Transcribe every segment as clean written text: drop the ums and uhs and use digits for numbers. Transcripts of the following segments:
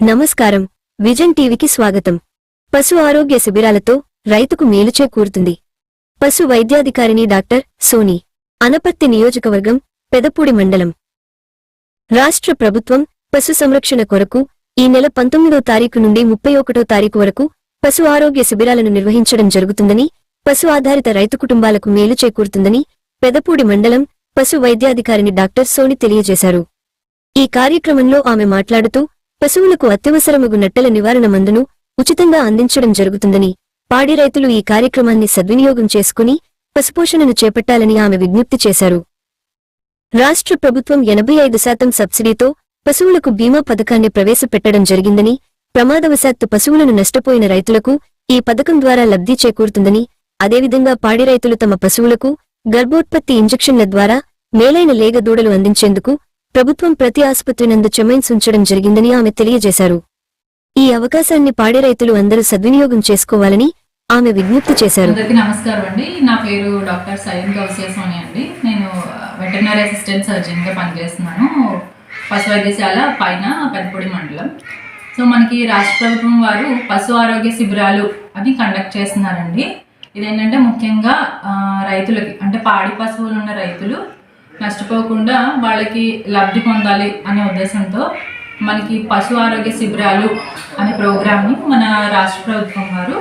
నమస్కారం, విజన్ టీవీకి స్వాగతం. పశు ఆరోగ్య శిబిరాలతో రైతుకు మేలు చేకూరుతుంది. పశు వైద్యాధికారిని డాక్టర్ సోని, అనపర్తి నియోజకవర్గం, పెదపూడి మండలం. రాష్ట్ర ప్రభుత్వం పశు సంరక్షణ కొరకు ఈ నెల 19వ తారీఖు నుండి 31వ తారీఖు వరకు పశు ఆరోగ్య శిబిరాలను నిర్వహించడం జరుగుతుందని, పశు ఆధారిత రైతు కుటుంబాలకు మేలు చేకూరుతుందని పెదపూడి మండలం పశు వైద్యాధికారిని డాక్టర్ సోని తెలియజేశారు. ఈ కార్యక్రమంలో ఆమె మాట్లాడుతూ పశువులకు అత్యవసరమగు నట్టల నివారణ మందును ఉచితంగా అందించడం జరుగుతుందని, పాడి రైతులు ఈ కార్యక్రమాన్ని సద్వినియోగం చేసుకుని పశుపోషణను చేపట్టాలని ఆమె విజ్ఞప్తి చేశారు. రాష్ట్ర ప్రభుత్వం 85% సబ్సిడీతో పశువులకు బీమా పథకాన్ని ప్రవేశపెట్టడం జరిగిందని, ప్రమాదవశాత్తు పశువులను నష్టపోయిన రైతులకు ఈ పథకం ద్వారా లబ్ధి చేకూరుతుందని, అదేవిధంగా పాడి రైతులు తమ పశువులకు గర్భోత్పత్తి ఇంజెక్షన్ల ద్వారా మేలైన లేగ దూడలు అందించేందుకు ప్రభుత్వం ప్రతి ఆసుపత్రి నందు చెమైన్స్ ఉంచడం జరిగిందని ఆమె తెలియజేశారు. ఈ అవకాశాన్ని పాడి రైతులు అందరూ సద్వినియోగం చేసుకోవాలని ఆమె విజ్ఞప్తి చేశారు. నమస్కారం అండి, నా పేరు డాక్టర్ సైన్ గౌసియా సోని అండి. నేను వెటర్నరీ అసిస్టెంట్ సర్జన్ గా పనిచేస్తున్నాను పశు వైద్యశాల పైన పెదపూడి మండలం. సో మనకి రాష్ట్ర ప్రభుత్వం వారు పశు ఆరోగ్య శిబిరాలు అని కండక్ట్ చేస్తున్నారండి. ఇదేంటంటే ముఖ్యంగా రైతులకి, అంటే పాడి పశువులు ఉన్న రైతులు నష్టపోకుండా వాళ్ళకి లబ్ధి పొందాలి అనే ఉద్దేశంతో మనకి పశు ఆరోగ్య శిబిరాలు అనే ప్రోగ్రామ్ని మన రాష్ట్ర ప్రభుత్వం వారు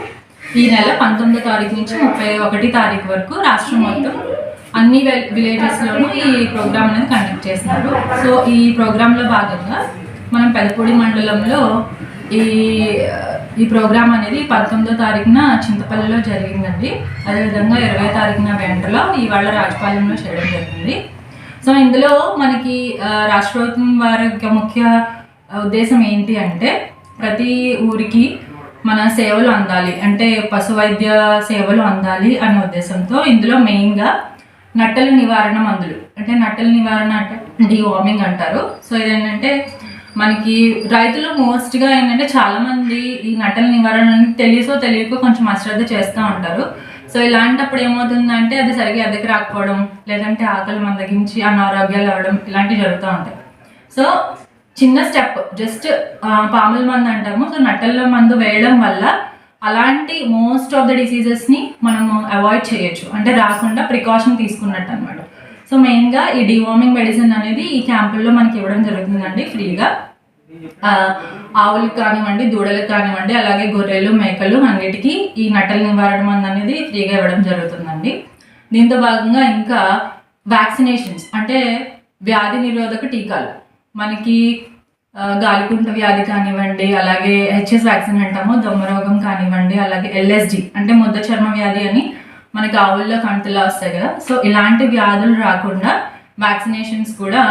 ఈ నెల 19వ తారీఖు నుంచి 31వ తారీఖు వరకు రాష్ట్రం మొత్తం అన్ని విలేజెస్లోనూ ఈ ప్రోగ్రామ్ అనేది కండక్ట్ చేస్తున్నారు. సో ఈ ప్రోగ్రాంలో భాగంగా మనం పెదపూడి మండలంలో ఈ ప్రోగ్రామ్ అనేది 19వ తారీఖున చింతపల్లిలో జరిగిందండి. అదేవిధంగా 20వ తారీఖున వెంటలో ఇవాళ రాజపాలెంలో చేయడం జరిగింది. సో ఇందులో మనకి రాష్ట్ర ప్రభుత్వం వారి యొక్క ముఖ్య ఉద్దేశం ఏంటి అంటే, ప్రతి ఊరికి మన సేవలు అందాలి, అంటే పశు వైద్య సేవలు అందాలి అనే ఉద్దేశంతో ఇందులో మెయిన్గా నట్టల నివారణ మందులు, అంటే నట్టల నివారణ అంటే డీవార్మింగ్ అంటారు. సో ఇదేంటంటే మనకి రైతులు మోస్ట్గా ఏంటంటే చాలామంది ఈ నట్టల నివారణ తెలియకో కొంచెం అశ్రద్ధ చేస్తూ ఉంటారు. సో ఇలాంటప్పుడు ఏమవుతుందంటే అది సరిగ్గా ఎదకి రాకపోవడం, లేదంటే ఆకలి మందగించి అనారోగ్యాలు అవ్వడం ఇలాంటివి జరుగుతూ ఉంటాయి. సో చిన్న స్టెప్, జస్ట్ పాముల మందు అంటాము. సో నట్టల మందు వేయడం వల్ల అలాంటి మోస్ట్ ఆఫ్ ద డిసీజెస్ని మనము అవాయిడ్ చేయొచ్చు, అంటే రాకుండా ప్రికాషన్ తీసుకున్నట్టు అనమాట. సో మెయిన్గా ఈ డీవార్మింగ్ మెడిసిన్ అనేది ఈ క్యాంపుల్లో మనకి ఇవ్వడం జరుగుతుందండి ఫ్రీగా. ఆవులకు కానివ్వండి, దూడలకు కానివ్వండి, అలాగే గొర్రెలు, మేకలు అన్నిటికీ ఈ నట్టల నివారణ మందు అనేది ఫ్రీగా ఇవ్వడం జరుగుతుందండి. దీంతో భాగంగా ఇంకా వ్యాక్సినేషన్స్, అంటే వ్యాధి నిరోధక టీకాలు, మనకి గాలికుంట వ్యాధి కానివ్వండి, అలాగే హెచ్ఎస్ వ్యాక్సిన్ అంటాము, దొమ్మరోగం కానివ్వండి, అలాగే ఎల్ఎస్డి అంటే ముద్ద చర్మ వ్యాధి అని మనకి ఆవుల్లో కంటలా వస్తాయి కదా. సో ఇలాంటి వ్యాధులు రాకుండా వ్యాక్సినేషన్స్ కూడా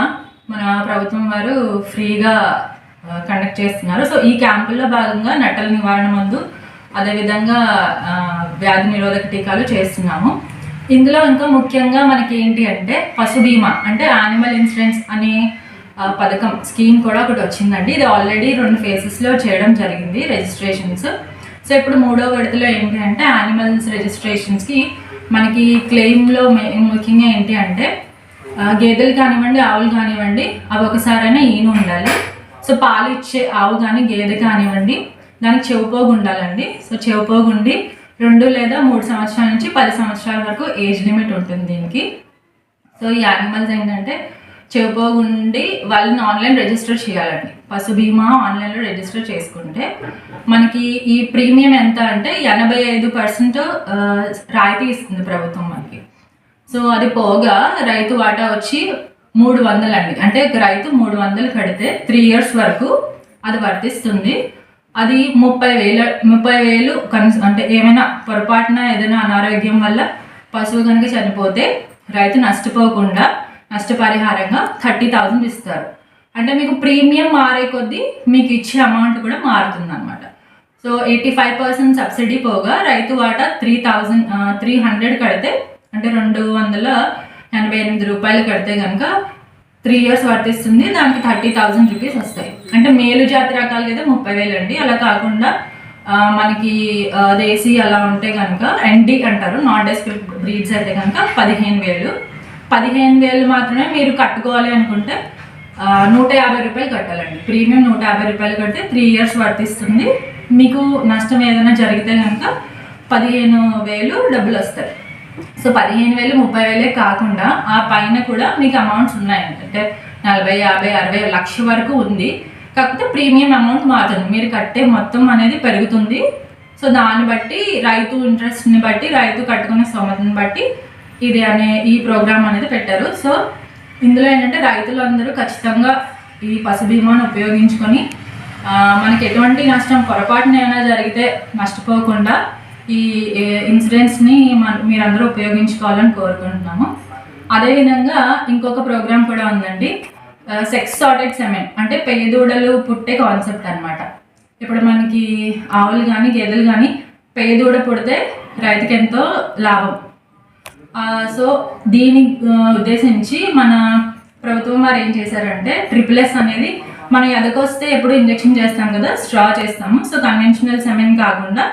మన ప్రభుత్వం వారు ఫ్రీగా కండక్ట్ చేస్తున్నారు. సో ఈ క్యాంపుల్లో భాగంగా నట్టల నివారణ మందు, అదేవిధంగా వ్యాధి నిరోధక టీకాలు చేస్తున్నాము. ఇందులో ఇంకా ముఖ్యంగా మనకి ఏంటి అంటే పశు బీమా, అంటే యానిమల్ ఇన్సూరెన్స్ అనే పథకం స్కీమ్ కూడా ఒకటి వచ్చిందండి. ఇది ఆల్రెడీ 2 ఫేజెస్లో చేయడం జరిగింది రిజిస్ట్రేషన్స్. సో ఇప్పుడు 3వ విడతలో ఏంటి అంటే యానిమల్స్ రిజిస్ట్రేషన్స్కి మనకి క్లెయిమ్లో ముఖ్యంగా ఏంటి అంటే గేదెలు కానివ్వండి, ఆవులు కానివ్వండి, అవి ఒకసారైనా ఈను ఉండాలి. సో పాలు ఇచ్చే ఆవు కానీ గేదె కానివ్వండి, దానికి చెవిపోగు ఉండాలండి. సో చెవిపోగు ఉండి 2 లేదా 3 సంవత్సరాల నుంచి 10 సంవత్సరాల వరకు ఏజ్ లిమిట్ ఉంటుంది దీనికి. సో ఈ యానిమల్స్ ఏంటంటే చెవిపోగు ఉండి వాళ్ళని ఆన్లైన్ రిజిస్టర్ చేయాలండి. పశు బీమా ఆన్లైన్లో రిజిస్టర్ చేసుకుంటే మనకి ఈ ప్రీమియం ఎంత అంటే 85% రాయితీ ఇస్తుంది ప్రభుత్వం మనకి. సో అది పోగా రైతు వాటా వచ్చి 300 అండి, అంటే రైతు 300 కడితే 3 years వరకు అది వర్తిస్తుంది. అది 30,000 అంటే ఏమైనా పొరపాటున ఏదైనా అనారోగ్యం వల్ల పశువు కనుక చనిపోతే రైతు నష్టపోకుండా నష్టపరిహారంగా 30,000 ఇస్తారు. అంటే మీకు ప్రీమియం మారే కొద్దీ మీకు ఇచ్చే అమౌంట్ కూడా మారుతుంది అనమాట. సో 85% సబ్సిడీ పోగా రైతు వాటా 300 కడితే, అంటే 288 రూపాయలు కడితే కనుక 3 years వర్తిస్తుంది. దానికి 30,000 రూపీస్ వస్తాయి. అంటే మేలు జాతి రకాలు కదా 30,000 అండి. అలా కాకుండా మనకి దేశీ అలా ఉంటే కనుక ఎన్డి అంటారు, నాన్ డెస్క్రిప్ట్ బ్రీడ్స్ అయితే కనుక 15,000 మాత్రమే మీరు కట్టుకోవాలి అనుకుంటే రూపాయలు కట్టాలండి. ప్రీమియం 150 రూపాయలు కడితే 3 years వర్తిస్తుంది. మీకు నష్టం ఏదైనా జరిగితే కనుక 15,000 డబ్బులు వస్తాయి. సో 15,000 30,000 కాకుండా ఆ పైన కూడా మీకు అమౌంట్స్ ఉన్నాయండి. అంటే 40, 50, 60 లక్ష వరకు ఉంది. కాకపోతే ప్రీమియం అమౌంట్ మారుతుంది, మీరు కట్టే మొత్తం అనేది పెరుగుతుంది. సో దాన్ని బట్టి రైతు ఇంట్రెస్ట్ని బట్టి, రైతు కట్టుకునే స్తోమతని బట్టి ఈ ప్రోగ్రామ్ అనేది పెట్టారు. సో ఇందులో ఏంటంటే రైతులందరూ ఖచ్చితంగా ఈ పశు బీమాను ఉపయోగించుకొని మనకి ఎటువంటి నష్టం పొరపాటున ఏమైనా జరిగితే నష్టపోకుండా ఈ ఇన్సూరెన్స్ని మీరందరూ ఉపయోగించుకోవాలని కోరుకుంటున్నాము. అదేవిధంగా ఇంకొక ప్రోగ్రామ్ కూడా ఉందండి, సెక్స్ సార్టెడ్ సెమెన్, అంటే పెయ్యదూడలు పుట్టే కాన్సెప్ట్ అనమాట. ఇప్పుడు మనకి ఆవులు కానీ గేదెలు కానీ పెయ్యదూడ పుడితే రైతుకి ఎంతో లాభం. సో దీని ఉద్దేశించి మన ప్రభుత్వం వారు ఏం చేశారంటే SSS అనేది మనం ఎదకొస్తే ఎప్పుడు ఇంజెక్షన్ చేస్తాం కదా, స్ట్రా చేస్తాము. సో కన్వెన్షనల్ సెమెన్ కాకుండా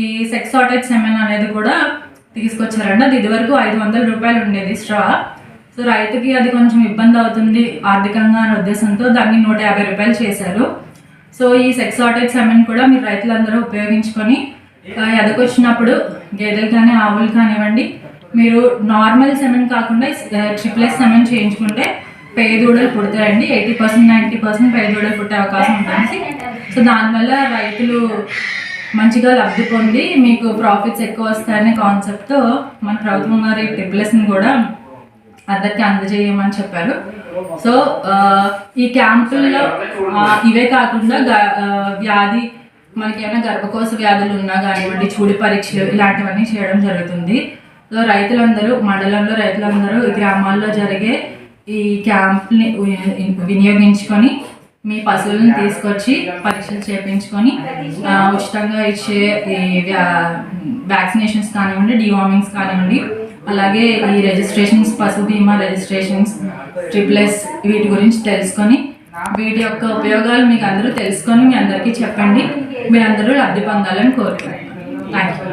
ఈ సెక్స్ సార్టెడ్ సెమెన్ అనేది కూడా తీసుకొచ్చారండి. అది ఇదివరకు 500 రూపాయలు ఉండేది స్ట్రా. సో రైతుకి అది కొంచెం ఇబ్బంది అవుతుంది ఆర్థికంగా అనే ఉద్దేశంతో దాన్ని 150 రూపాయలు చేశారు. సో ఈ సెక్స్ సార్టెడ్ సెమెన్ కూడా మీరు రైతులందరూ ఉపయోగించుకొని ఎదకొచ్చినప్పుడు గేదెలు కానీ ఆవులు కానివ్వండి, మీరు నార్మల్ సెమెన్ కాకుండా SSS సెమెన్ చేయించుకుంటే పేదూడలు పుడతాయండి. 80% 90% పేదూడలు పుట్టే అవకాశం ఉంటుంది. సో దానివల్ల రైతులు మంచిగా లబ్ధి పొంది మీకు ప్రాఫిట్స్ ఎక్కువ వస్తాయనే కాన్సెప్ట్తో మన ప్రభుత్వం గారు ఈ SSSని కూడా అందరికీ అందజేయమని చెప్పారు. సో ఈ క్యాంపుల్లో ఇవే కాకుండా వ్యాధి మనకి ఏమైనా గర్భకోశ వ్యాధులు ఉన్నా కానివ్వండి, చూడి పరీక్షలు ఇలాంటివన్నీ చేయడం జరుగుతుంది. సో రైతులందరూ మండలంలో రైతులందరూ ఈ గ్రామాల్లో జరిగే ఈ క్యాంప్ని వినియోగించుకొని మీ పశువులను తీసుకొచ్చి పరీక్షలు చేయించుకొని ఉచితంగా ఇచ్చే ఈ వ్యాక్సినేషన్స్ కానివ్వండి, డివార్మింగ్స్ కానివ్వండి, అలాగే ఈ రిజిస్ట్రేషన్స్, పశు బీమా రిజిస్ట్రేషన్స్, SSS వీటి గురించి తెలుసుకొని వీటి యొక్క ఉపయోగాలు మీకు అందరూ తెలుసుకొని మీ అందరికీ చెప్పండి. మీరందరూ లబ్ధి పొందాలని కోరుకుంటున్నాను. Thank you.